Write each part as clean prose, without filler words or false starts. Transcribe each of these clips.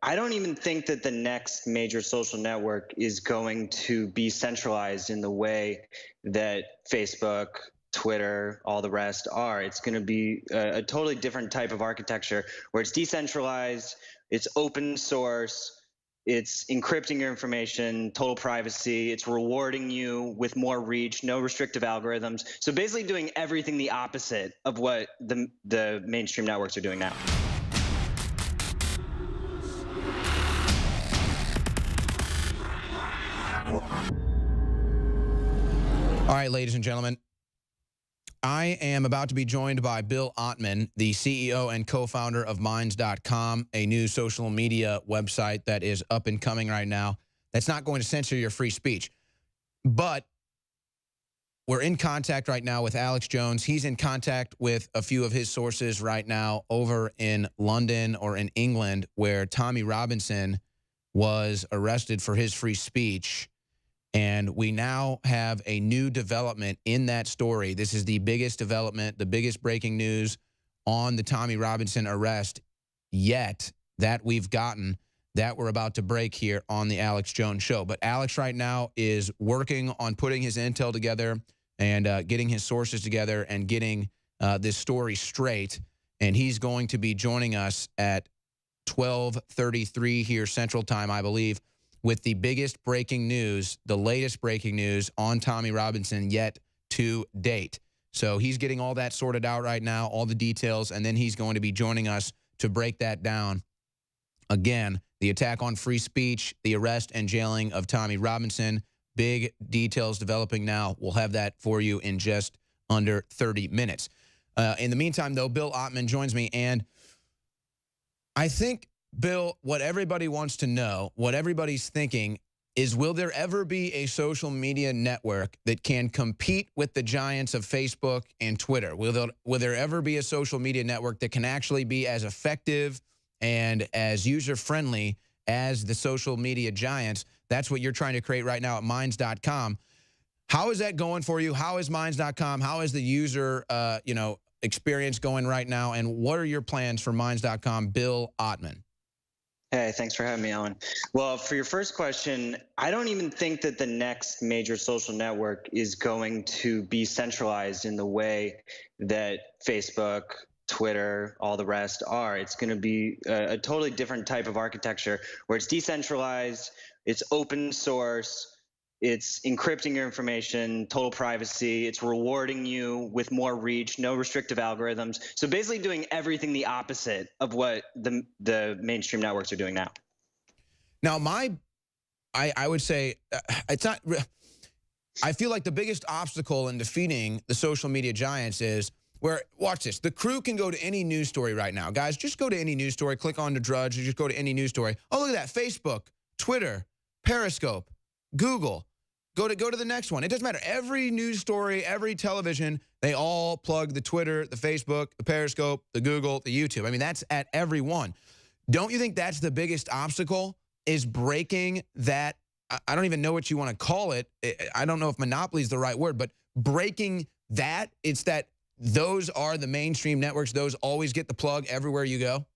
I don't even think that the next major social network is going to be centralized in the way that Facebook, Twitter, all the rest are. It's going to be a totally different type of architecture where it's decentralized, it's open source, it's encrypting your information, total privacy, it's rewarding you with more reach, no restrictive algorithms. So basically doing everything the opposite of what the mainstream networks are doing now. All right, ladies and gentlemen, I am about to be joined by Bill Ottman, the CEO and co-founder of Minds.com, a new social media website that is up and coming right now. That's not going to censor your free speech. But we're in contact right now with Alex Jones. He's in contact with a few of his sources right now over in London or in England, where Tommy Robinson was arrested for his free speech. And we now have a new development in that story. This is the biggest development, the biggest breaking news on the Tommy Robinson arrest yet that we've gotten, that we're about to break here on the Alex Jones Show. But Alex right now is working on putting his intel together and getting his sources together and getting this story straight. And he's going to be joining us at 12:33 here Central Time, I believe, with the biggest breaking news, the latest breaking news on Tommy Robinson yet to date. So he's getting all that sorted out right now, all the details, and then he's going to be joining us to break that down. Again, the attack on free speech, the arrest and jailing of Tommy Robinson, big details developing now. We'll have that for you in just under 30 minutes. In the meantime, though, Bill Ottman joins me, and I think, Bill, what everybody wants to know, what everybody's thinking is, will there ever be a social media network that can compete with the giants of Facebook and Twitter? Will there ever be a social media network that can actually be as effective and as user-friendly as the social media giants? That's what you're trying to create right now at Minds.com. How is that going for you? How is Minds.com? How is the user experience going right now? And what are your plans for Minds.com, Bill Ottman? Hey, thanks for having me on. Well, for your first question, I don't even think that the next major social network is going to be centralized in the way that Facebook, Twitter, all the rest are. It's going to be a totally different type of architecture where it's decentralized, it's open source, it's encrypting your information, total privacy, it's rewarding you with more reach, no restrictive algorithms. So basically doing everything the opposite of what the mainstream networks are doing now. Now, I would say it's not, I feel like the biggest obstacle in defeating the social media giants is where, watch this, the crew can go to any news story right now. Guys, just go to any news story, click on the Drudge, or just go to any news story. Oh, look at that, Facebook, Twitter, Periscope, Google. Go to the next one. It doesn't matter. Every news story, every television, they all plug the Twitter, the Facebook, the Periscope, the Google, the YouTube. I mean, that's at every one. Don't you think that's the biggest obstacle, is breaking that? I don't even know what you want to call it. I don't know if monopoly is the right word, but breaking that, it's that those are the mainstream networks. Those always get the plug everywhere you go.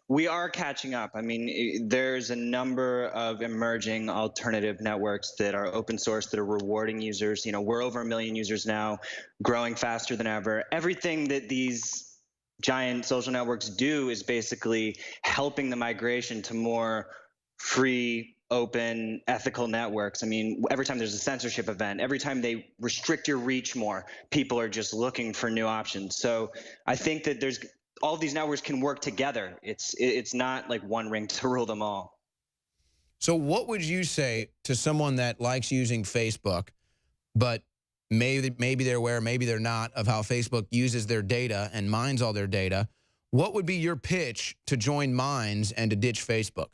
We are catching up. I mean, there's a number of emerging alternative networks that are open source, that are rewarding users. You know, we're over 1 million users now, growing faster than ever. Everything that these giant social networks do is basically helping the migration to more free, open, ethical networks. I mean, every time there's a censorship event, every time they restrict your reach more, people are just looking for new options. So I think that all of these networks can work together. It's not like one ring to rule them all. So what would you say to someone that likes using Facebook, but maybe they're aware, maybe they're not, of how Facebook uses their data and mines all their data? What would be your pitch to join Minds and to ditch Facebook?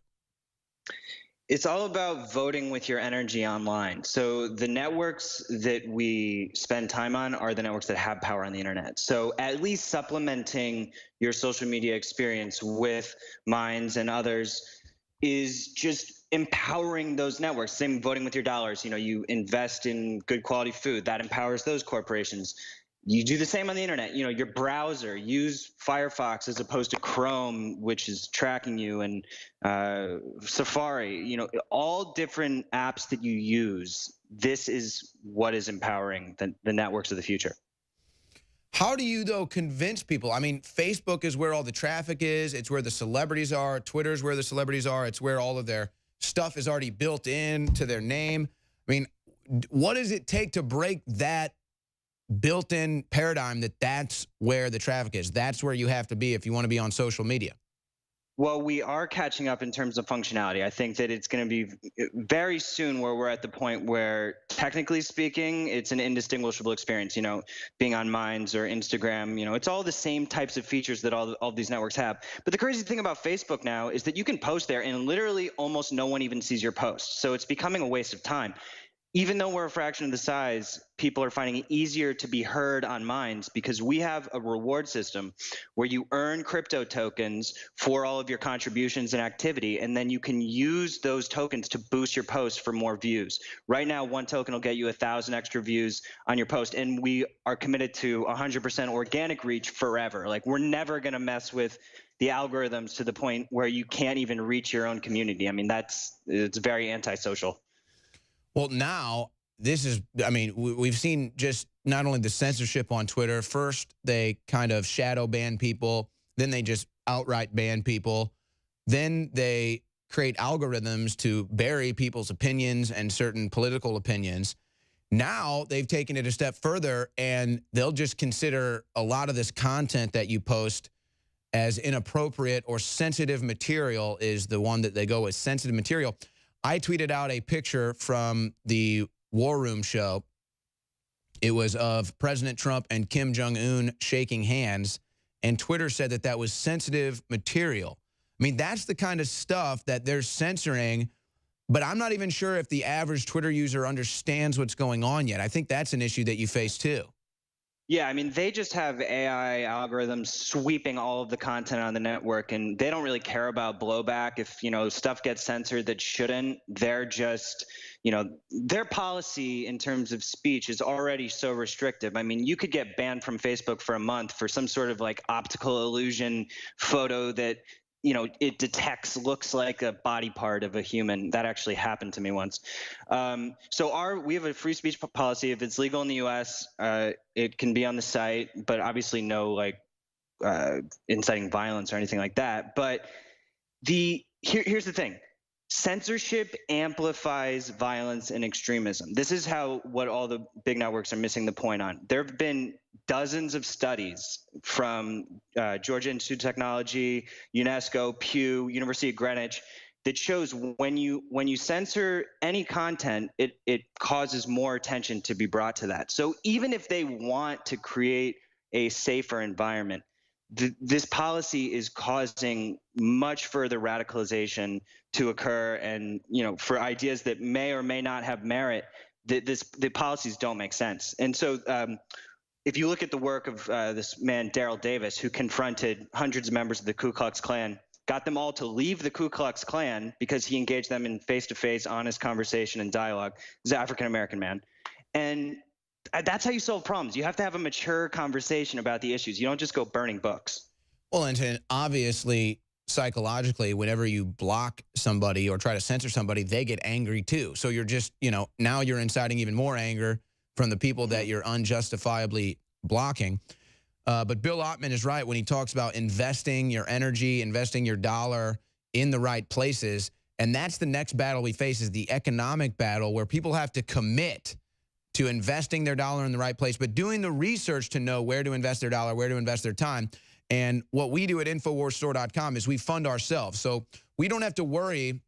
It's all about voting with your energy online. So the networks that we spend time on are the networks that have power on the internet. So at least supplementing your social media experience with Minds and others is just empowering those networks. Same voting with your dollars. You know, you invest in good quality food, that empowers those corporations. You do the same on the internet. Your browser, use Firefox as opposed to Chrome, which is tracking you, and Safari. All different apps that you use. This is what is empowering the networks of the future. How do you, though, convince people? I mean, Facebook is where all the traffic is. It's where the celebrities are. Twitter's where the celebrities are. It's where all of their stuff is already built into their name. I mean, what does it take to break that built-in paradigm that's where the traffic is? That's where you have to be if you want to be on social media. Well, we are catching up in terms of functionality. I think that it's going to be very soon where we're at the point where, technically speaking, it's an indistinguishable experience. Being on Minds or Instagram, it's all the same types of features that all these networks have. But the crazy thing about Facebook now is that you can post there and literally almost no one even sees your post. So it's becoming a waste of time. Even though we're a fraction of the size, people are finding it easier to be heard on Minds because we have a reward system where you earn crypto tokens for all of your contributions and activity, and then you can use those tokens to boost your post for more views. Right now, one token will get you 1,000 extra views on your post, and we are committed to 100% organic reach forever. Like, we're never going to mess with the algorithms to the point where you can't even reach your own community. I mean, it's very antisocial. Well, now this is, I mean, we've seen just not only the censorship on Twitter. First, they kind of shadow ban people. Then they just outright ban people. Then they create algorithms to bury people's opinions and certain political opinions. Now they've taken it a step further, and they'll just consider a lot of this content that you post as inappropriate or sensitive material is the one that they go with, sensitive material. I tweeted out a picture from the War Room show. It was of President Trump and Kim Jong-un shaking hands, and Twitter said that that was sensitive material. I mean, that's the kind of stuff that they're censoring, but I'm not even sure if the average Twitter user understands what's going on yet. I think that's an issue that you face too. Yeah, I mean, they just have AI algorithms sweeping all of the content on the network, and they don't really care about blowback. If, stuff gets censored that shouldn't, they're just, their policy in terms of speech is already so restrictive. I mean, you could get banned from Facebook for a month for some sort of like optical illusion photo that it detects looks like a body part of a human. That actually happened to me once. So we have a free speech policy. If it's legal in the U.S., it can be on the site, but obviously no inciting violence or anything like that. But here's the thing. Censorship amplifies violence and extremism. This is what all the big networks are missing the point on. There have been dozens of studies from Georgia Institute of Technology, UNESCO, Pew, University of Greenwich that shows when you censor any content, it causes more attention to be brought to that. So even if they want to create a safer environment, this policy is causing much further radicalization to occur, and for ideas that may or may not have merit, the policies don't make sense. And so if you look at the work of this man Daryl Davis, who confronted hundreds of members of the Ku Klux Klan, got them all to leave the Ku Klux Klan because he engaged them in face-to-face, honest conversation and dialogue. He's an African-American man. And that's how you solve problems. You have to have a mature conversation about the issues. You don't just go burning books. Well, and obviously, psychologically, whenever you block somebody or try to censor somebody, they get angry too. So you're just, now you're inciting even more anger from the people that you're unjustifiably blocking. But Bill Ottman is right when he talks about investing your energy, investing your dollar in the right places. And that's the next battle we face, is the economic battle, where people have to commit to investing their dollar in the right place, but doing the research to know where to invest their dollar, where to invest their time. And what we do at InfoWarsStore.com is we fund ourselves. So we don't have to worry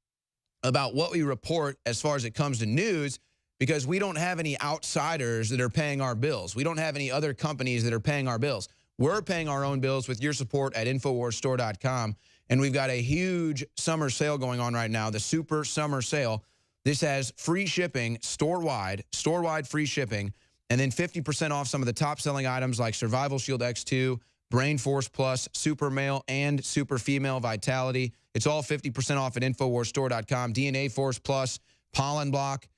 about what we report as far as it comes to news, because we don't have any outsiders that are paying our bills. We don't have any other companies that are paying our bills. We're paying our own bills with your support at InfoWarsStore.com. And we've got a huge summer sale going on right now, the Super Summer Sale. This has free shipping store-wide free shipping, and then 50% off some of the top-selling items like Survival Shield X2, Brain Force Plus, Super Male, and Super Female Vitality. It's all 50% off at InfoWarsStore.com. DNA Force Plus, Pollen Block.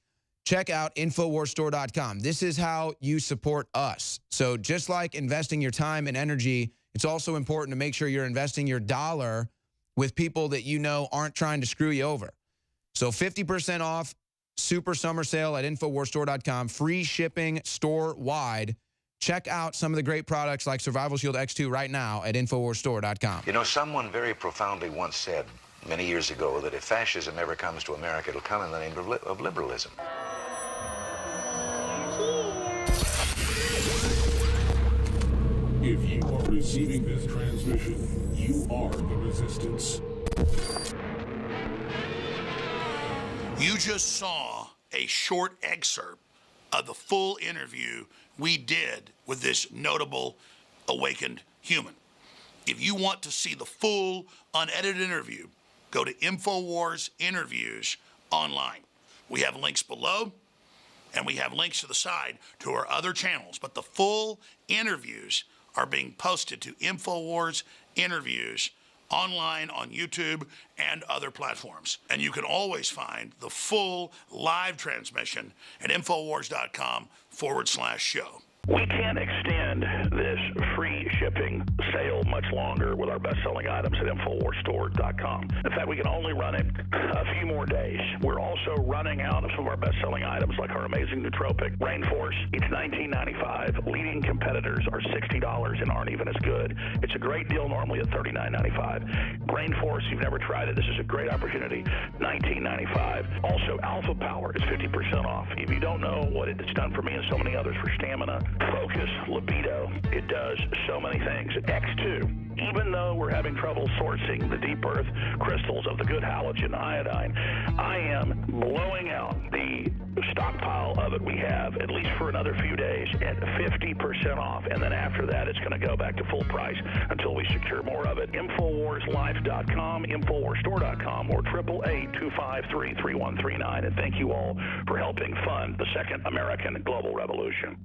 check out InfoWarsStore.com. This is how you support us. So just like investing your time and energy, it's also important to make sure you're investing your dollar with people that you know aren't trying to screw you over. So 50% off Super Summer Sale at InfoWarsStore.com. Free shipping store-wide. Check out some of the great products like Survival Shield X2 right now at InfoWarsStore.com. You know, someone very profoundly once said many years ago that if fascism ever comes to America, it'll come in the name of liberalism. If you are receiving this transmission, you are the resistance. You just saw a short excerpt of the full interview we did with this notable awakened human. If you want to see the full unedited interview, go to InfoWars Interviews online. We have links below, and we have links to the side to our other channels, but the full interviews are being posted to InfoWars Interviews online on YouTube and other platforms. And you can always find the full live transmission at Infowars.com/show. We can't extend this free shipping sale much longer with our best-selling items at InfoWarsStore.com. In fact, we can only run it a few more days. We're also running out of some of our best-selling items like our amazing nootropic, Rainforce. It's $19.95. Leading competitors are $60 and aren't even as good. It's a great deal normally at $39.95. Rainforce, you've never tried it. This is a great opportunity. $19.95. Also, Alpha Power is 50% off. If you don't know what it's done for me and so many others for stamina, focus, libido, it does so many things. X2, even though we're having trouble sourcing the deep earth crystals of the good halogen iodine, I am blowing out the stockpile of it we have, at least for another few days, at 50% off. And then after that, it's going to go back to full price until we secure more of it. InfoWarsLife.com, InfoWarsStore.com, or 888-253-3139. And thank you all for helping fund the second American global revolution.